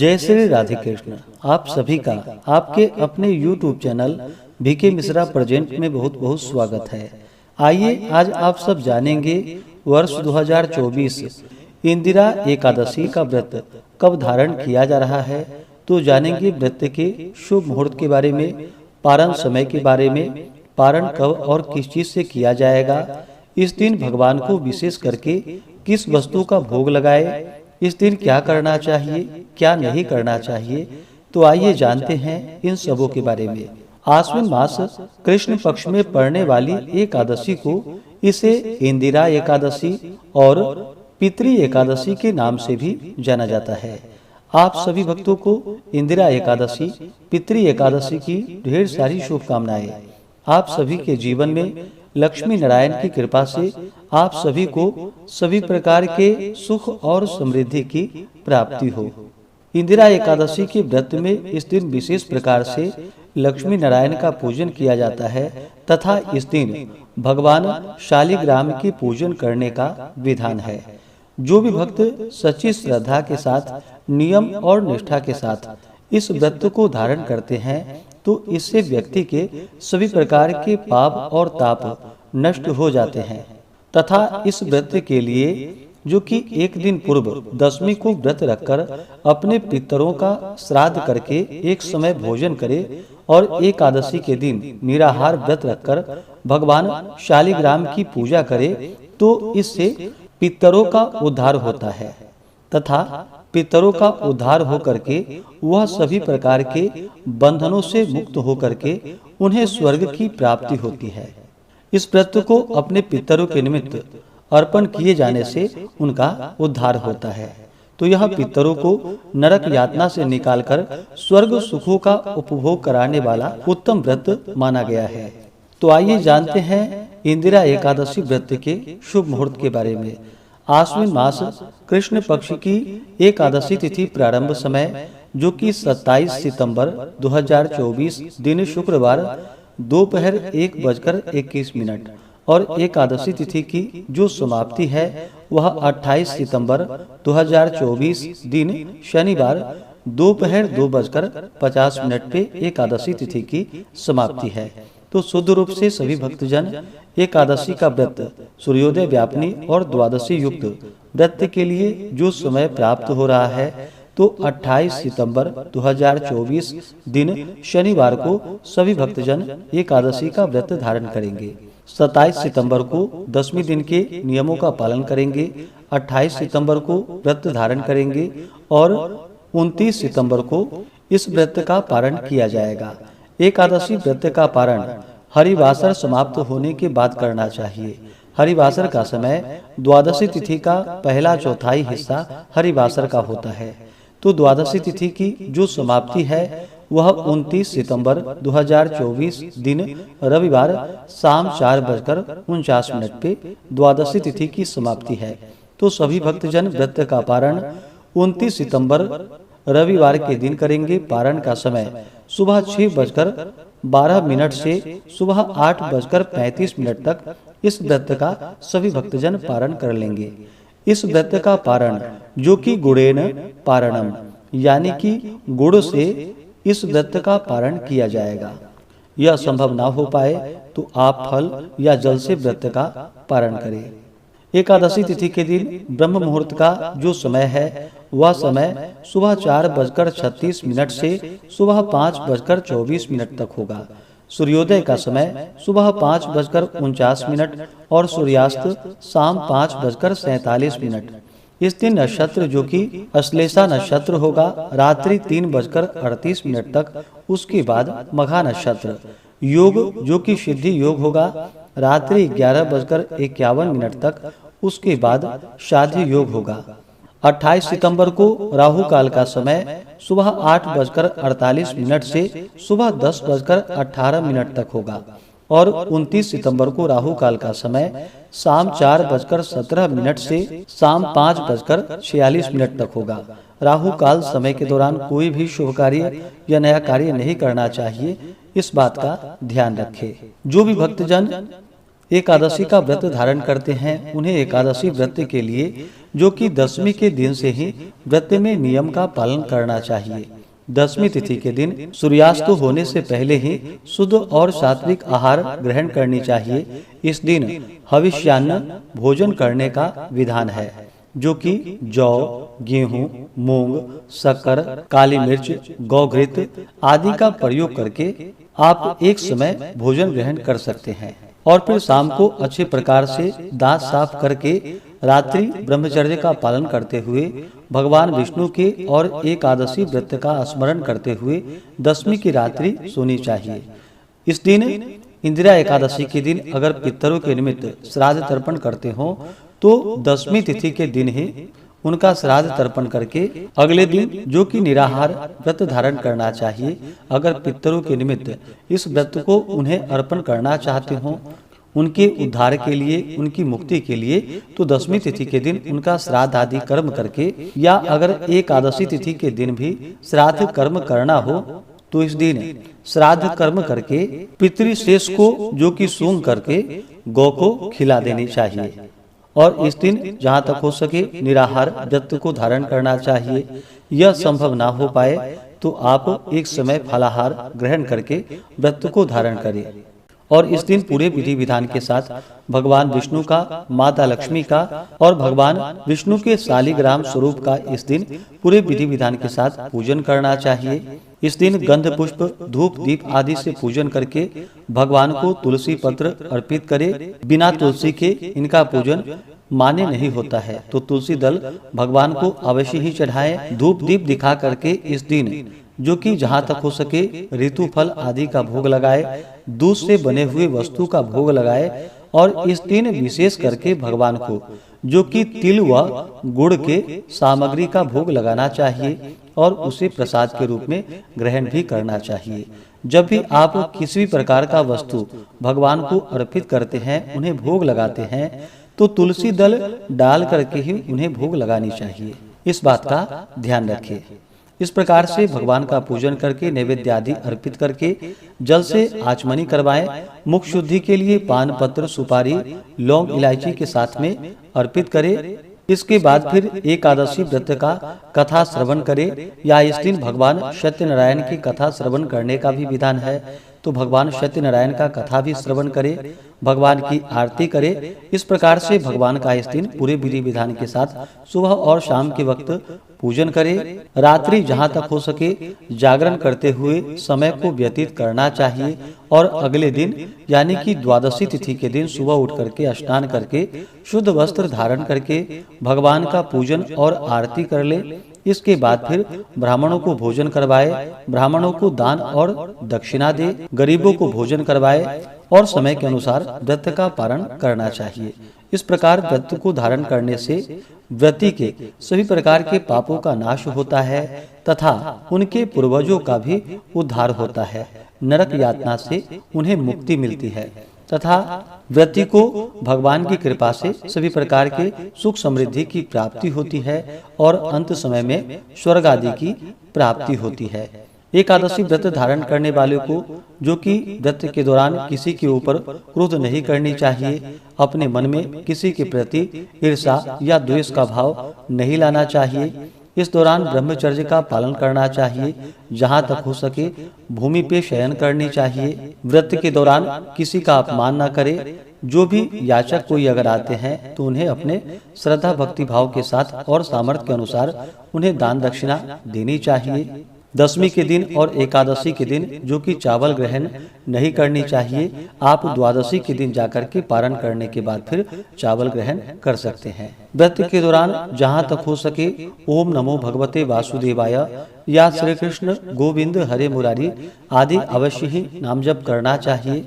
जय श्री राधे कृष्ण। आप सभी का आपके अपने YouTube channel B K Mishra present में बहुत बहुत स्वागत है। आइए आज आप सब जानेंगे वर्ष 2024 इंदिरा एकादशी का व्रत कब धारण किया जा रहा है। तो जानेंगे व्रत के शुभ मुहूर्त के बारे में, पारण समय के बारे में, पारण कब और किस चीज से किया जाएगा, इस दिन भगवान को विशेष करके किस वस्तु का भोग लगाए, इस दिन क्या करना चाहिए क्या नहीं करना चाहिए। तो आइए जानते हैं इन सबों के बारे में। आश्विन मास कृष्ण पक्ष में पड़ने वाली एकादशी को इसे इंदिरा एकादशी और पितृ एकादशी के नाम से भी जाना जाता है। आप सभी भक्तों को इंदिरा एकादशी पितृ एकादशी की ढेर सारी शुभकामनाएं। आप सभी के जीवन में लक्ष्मी नारायण की कृपा से आप सभी को सभी प्रकार के सुख और समृद्धि की प्राप्ति हो। इंदिरा एकादशी के व्रत में इस दिन विशेष प्रकार से लक्ष्मी नारायण का पूजन किया जाता है तथा इस दिन भगवान शालिग्राम की पूजन करने का विधान है। जो भी भक्त सच्ची श्रद्धा के साथ, नियम और निष्ठा के साथ इस व्रत को धारण करते हैं तो इससे व्यक्ति के सभी प्रकार के पाप और ताप नष्ट हो जाते हैं तथा इस व्रत के लिए जो कि एक दिन पूर्व दशमी को व्रत रखकर अपने पितरों का श्राद्ध करके एक समय भोजन करे और एकादशी के दिन निराहार व्रत रखकर भगवान शालिग्राम की पूजा करे तो इससे पितरों का उद्धार होता है तथा पितरों का उद्धार होकर के वह सभी प्रकार के बंधनों से मुक्त होकर के उन्हें स्वर्ग की प्राप्ति होती है। इस व्रत को अपने पितरों के निमित्त अर्पण किए जाने से उनका उद्धार होता है। तो यह पितरों को नरक यातना से निकालकर स्वर्ग सुखों का उपभोग कराने वाला उत्तम व्रत माना गया है। तो आइए जानते हैं इंदिरा एकादशी व्रत के शुभ मुहूर्त के बारे में। आश्विन मास कृष्ण पक्ष की एकादशी तिथि प्रारंभ समय जो कि 27 सितंबर 2024 दिन शुक्रवार दोपहर 1:21 और एकादशी तिथि की जो समाप्ति है वह 28 सितंबर 2024 दिन शनिवार दोपहर 2:50 पे एकादशी तिथि की समाप्ति है। तो शुद्ध रूप से सभी भक्तजन एकादशी का व्रत सूर्योदय व्यापनी और द्वादशी युक्त व्रत के लिए जो समय प्राप्त हो रहा है तो 28 सितंबर 2024 दिन शनिवार को सभी भक्तजन एकादशी का व्रत धारण करेंगे। 27 सितंबर को दशमी दिन के नियमों का पालन करेंगे, 28 सितंबर को व्रत धारण करेंगे और 29 सितंबर को इस व्रत का पारण किया जाएगा। एकादशी व्रत का पारण हरिवासर समाप्त होने के बाद करना चाहिए। हरिवासर का समय द्वादशी तिथि का पहला चौथाई हिस्सा हरिवासर का होता है। तो द्वादशी तिथि की जो समाप्ति है वह 29 सितंबर 2024 दिन रविवार शाम 4:49 पे द्वादशी तिथि की समाप्ति है। तो सभी भक्तजन व्रत का पारण 29 सितंबर रविवार के दिन करेंगे। पारण का समय सुबह 6:12 से सुबह 8:35 तक इस व्रत का सभी भक्तजन पारण कर लेंगे। इस व्रत का पारण जो कि गुड़ेन पारणम यानी कि गुड़ से इस व्रत का पारण किया जाएगा। यह संभव ना हो पाए तो आप फल या जल से व्रत का पारण करें। एकादशी तिथि के दिन ब्रह्म मुहूर्त का जो समय है वह समय सुबह 4:36 से सुबह 5:24 तक होगा। सूर्योदय का समय सुबह 5:49 और सूर्यास्त शाम 5:47। इस दिन नक्षत्र जो कि अश्लेषा नक्षत्र होगा रात्रि 3:38 तक। उसके बाद मघा नक्षत्र। योग जो कि सिद्धि योग होगा रात्रि 11:51 तक। उसके बाद शादी योग होगा। 28 सितंबर को राहु काल का समय सुबह 8:48 से सुबह 10:18 तक होगा और 29 सितंबर को राहु काल का समय शाम 4:17 से शाम 5:46 तक होगा। राहु काल समय के दौरान कोई भी शुभ कार्य या नया कार्य नहीं करना चाहिए, इस बात का ध्यान रखें। जो भी भक्तजन एकादशी का व्रत धारण करते हैं उन्हें एकादशी व्रत के लिए जो कि दशमी के दिन से ही व्रत में नियम का पालन करना चाहिए। दशमी तिथि के दिन सूर्यास्त होने से पहले ही शुद्ध और सात्विक आहार ग्रहण करनी चाहिए। इस दिन हविष्यान्न भोजन करने का विधान है, जो कि जौ, गेहूं, मूंग, शक्कर, काली मिर्च, गौघृत आदि का प्रयोग करके आप एक समय भोजन ग्रहण कर सकते हैं और फिर शाम को अच्छे प्रकार से दांत साफ करके रात्रि ब्रह्मचर्य का पालन करते हुए भगवान विष्णु के और एकादशी व्रत का स्मरण करते हुए दशमी की रात्रि सोनी चाहिए। इस दिन इंदिरा एकादशी के दिन अगर पितरों के निमित्त श्राद्ध तर्पण करते हो तो दशमी तिथि के दिन ही उनका श्राद्ध तर्पण करके अगले दिन, जो कि निराहार व्रत धारण करना चाहिए। अगर पितरों के निमित्त इस व्रत को उन्हें अर्पण करना चाहते हो, उनके उद्धार के लिए, उनकी मुक्ति के लिए, तो दशमी तिथि के दिन उनका श्राद्ध आदि कर्म करके, या अगर एकादशी तिथि के दिन भी श्राद्ध कर्म करना हो तो इस दिन श्राद्ध कर्म करके पितृशेष को, जो कि सूंघ करके गौ को खिला देनी चाहिए। और इस दिन जहाँ तक हो सके निराहार व्रत को धारण करना चाहिए। यह संभव ना हो पाए तो आप एक समय फलाहार ग्रहण करके व्रत को धारण करें। और इस दिन पूरे विधि विधान के साथ भगवान विष्णु का, माता लक्ष्मी का और भगवान विष्णु के शालिग्राम स्वरूप का इस दिन पूरे विधि विधान के साथ पूजन करना चाहिए। इस दिन गंध पुष्प, धूप, दीप आदि से पूजन करके भगवान को तुलसी पत्र अर्पित करे। बिना तुलसी के इनका पूजन मान्य नहीं होता है, तो तुलसी दल भगवान को अवश्य ही चढ़ाएं। धूप दीप दिखा करके इस दिन, जो कि जहाँ तक हो सके ऋतु फल आदि का भोग लगाए, दूध से बने हुए वस्तु का भोग लगाए। और इस दिन विशेष करके भगवान को, जो कि तिल व गुड़ के सामग्री का भोग लगाना चाहिए और उसे प्रसाद के रूप में ग्रहण भी करना चाहिए। जब भी आप किसी भी प्रकार का वस्तु भगवान को अर्पित करते हैं, उन्हें भोग लगाते हैं, तो तुलसी दल डाल करके ही उन्हें भोग लगानी चाहिए। इस बात का ध्यान रखें। इस प्रकार से भगवान का पूजन करके नैवेद्य आदि अर्पित करके जल से आचमनी करवाएं। मुख शुद्धि के लिए पान पत्र, सुपारी, लौंग, इलायची के साथ में अर्पित करें। इसके बाद फिर एकादशी व्रत का कथा श्रवण करे, या इस दिन भगवान सत्यनारायण की कथा श्रवण करने का भी विधान है, तो भगवान सत्यनारायण का कथा भी श्रवण करे, भगवान की आरती करे। इस प्रकार से भगवान का इस दिन पूरे विधि विधान के साथ सुबह और शाम के वक्त पूजन करे। रात्रि जहाँ तक हो सके जागरण करते हुए समय को व्यतीत करना चाहिए और अगले दिन यानी कि द्वादशी तिथि के दिन सुबह उठ करके स्नान करके शुद्ध वस्त्र धारण करके भगवान का पूजन और आरती कर ले। इसके बाद फिर ब्राह्मणों को भोजन करवाए, ब्राह्मणों को दान और दक्षिणा दे, गरीबों को भोजन करवाए और समय के अनुसार व्रत का पारण करना चाहिए। इस प्रकार व्रत को धारण करने से व्रती के सभी प्रकार के पापों का नाश होता है तथा उनके पूर्वजों का भी उद्धार होता है। नरक यातना से उन्हें मुक्ति मिलती है तथा व्रती को भगवान की कृपा से सभी प्रकार के सुख समृद्धि की प्राप्ति होती है और अंत समय में स्वर्ग आदि की प्राप्ति होती है। एकादशी व्रत धारण करने वाले को, जो कि व्रत के दौरान किसी के ऊपर क्रोध नहीं करनी चाहिए, अपने मन में किसी के प्रति ईर्ष्या या द्वेष का भाव नहीं लाना चाहिए। इस दौरान ब्रह्मचर्य का पालन करना चाहिए, जहाँ तक हो सके भूमि पे शयन करनी चाहिए। व्रत के दौरान किसी का अपमान न करे। जो भी याचक कोई अगर आते हैं तो उन्हें अपने श्रद्धा भक्ति भाव के साथ और सामर्थ्य के अनुसार उन्हें दान दक्षिणा देनी चाहिए। दशमी के दिन और एकादशी के दिन जो कि चावल ग्रहण नहीं करनी चाहिए, आप द्वादशी के दिन जाकर के पारण करने के बाद फिर चावल ग्रहण कर सकते हैं। व्रत के दौरान जहाँ तक हो सके ओम नमो भगवते वासुदेवाय या श्री कृष्ण गोविंद हरे मुरारी आदि अवश्य ही नाम जप करना चाहिए।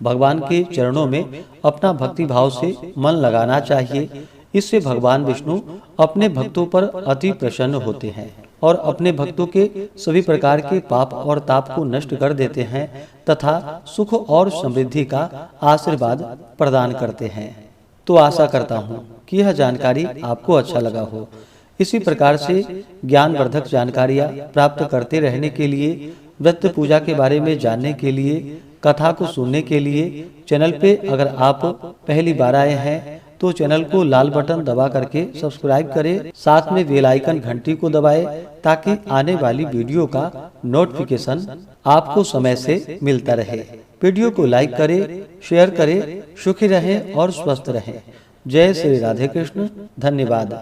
भगवान के चरणों में अपना भक्ति भाव से मन लगाना चाहिए। इससे भगवान विष्णु अपने भक्तों पर अति प्रसन्न होते हैं और अपने भक्तों के सभी प्रकार के पाप और ताप को नष्ट कर देते हैं तथा सुख और समृद्धि का आशीर्वाद प्रदान करते हैं। तो आशा करता हूँ कि यह जानकारी आपको अच्छा लगा हो। इसी प्रकार से ज्ञानवर्धक जानकारियाँ प्राप्त करते रहने के लिए, व्रत पूजा के बारे में जानने के लिए, कथा को सुनने के लिए चैनल पे अगर आप पहली बार आए हैं तो चैनल को लाल बटन दबा करके सब्सक्राइब करें, साथ में बेल आइकन घंटी को दबाएं ताकि आने वाली वीडियो का नोटिफिकेशन आपको समय से मिलता रहे। वीडियो को लाइक करें, शेयर करें। सुखी रहें और स्वस्थ रहें। जय श्री राधे कृष्ण। धन्यवाद।